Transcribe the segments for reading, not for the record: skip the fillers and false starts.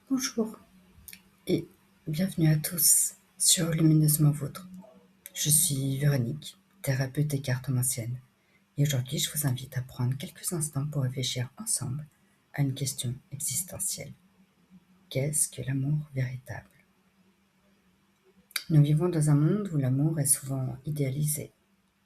Bonjour et bienvenue à tous sur Lumineusement Vôtre. Je suis Véronique, thérapeute et cartomancienne, et aujourd'hui je vous invite à prendre quelques instants pour réfléchir ensemble à une question existentielle. Qu'est-ce que l'amour véritable? Nous vivons dans un monde où l'amour est souvent idéalisé.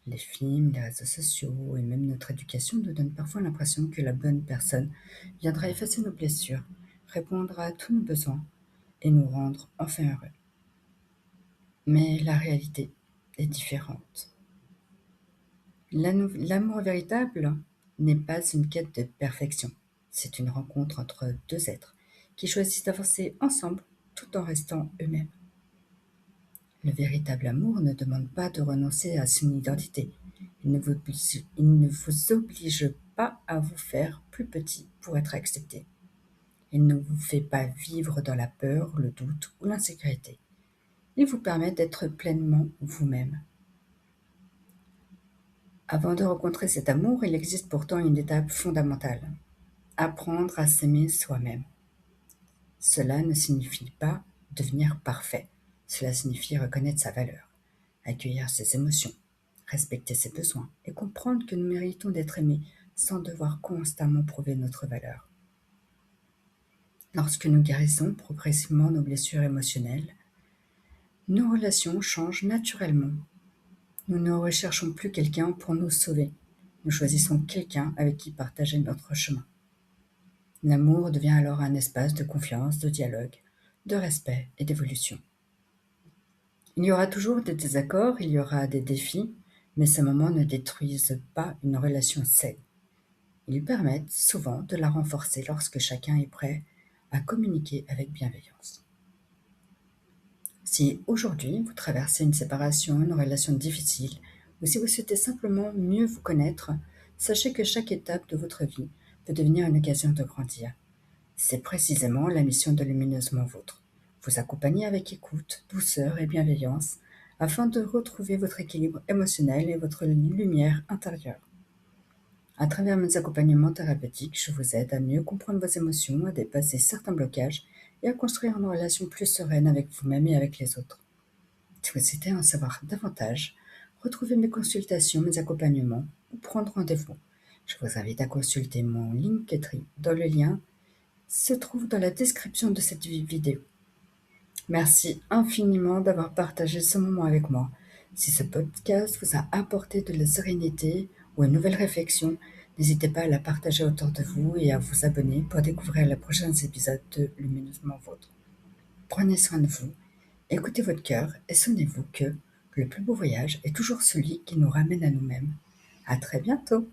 Les films, les réseaux sociaux et même notre éducation nous donnent parfois l'impression que la bonne personne viendra effacer nos blessures, répondre à tous nos besoins et nous rendre enfin heureux. Mais la réalité est différente. L'amour véritable n'est pas une quête de perfection. C'est une rencontre entre deux êtres qui choisissent d'avancer ensemble tout en restant eux-mêmes. Le véritable amour ne demande pas de renoncer à son identité. Il ne vous oblige pas à vous faire plus petit pour être accepté. Il ne vous fait pas vivre dans la peur, le doute ou l'insécurité. Il vous permet d'être pleinement vous-même. Avant de rencontrer cet amour, il existe pourtant une étape fondamentale: apprendre à s'aimer soi-même. Cela ne signifie pas devenir parfait, cela signifie reconnaître sa valeur, accueillir ses émotions, respecter ses besoins et comprendre que nous méritons d'être aimés sans devoir constamment prouver notre valeur. Lorsque nous guérissons progressivement nos blessures émotionnelles, nos relations changent naturellement. Nous ne recherchons plus quelqu'un pour nous sauver. Nous choisissons quelqu'un avec qui partager notre chemin. L'amour devient alors un espace de confiance, de dialogue, de respect et d'évolution. Il y aura toujours des désaccords, il y aura des défis, mais ces moments ne détruisent pas une relation saine. Ils permettent souvent de la renforcer lorsque chacun est prêt à communiquer avec bienveillance. Si aujourd'hui vous traversez une séparation, une relation difficile, ou si vous souhaitez simplement mieux vous connaître, sachez que chaque étape de votre vie peut devenir une occasion de grandir. C'est précisément la mission de Lumineusement Vôtre: vous accompagner avec écoute, douceur et bienveillance afin de retrouver votre équilibre émotionnel et votre lumière intérieure. À travers mes accompagnements thérapeutiques, je vous aide à mieux comprendre vos émotions, à dépasser certains blocages et à construire une relation plus sereine avec vous-même et avec les autres. Si vous souhaitez en savoir davantage, retrouvez mes consultations, mes accompagnements ou prendre rendez-vous. Je vous invite à consulter mon Linktree dans le lien se trouve dans la description de cette vidéo. Merci infiniment d'avoir partagé ce moment avec moi. Si ce podcast vous a apporté de la sérénité ou une nouvelle réflexion, n'hésitez pas à la partager autour de vous et à vous abonner pour découvrir les prochains épisodes de Lumineusement Vôtre. Prenez soin de vous, écoutez votre cœur et souvenez-vous que le plus beau voyage est toujours celui qui nous ramène à nous-mêmes. À très bientôt!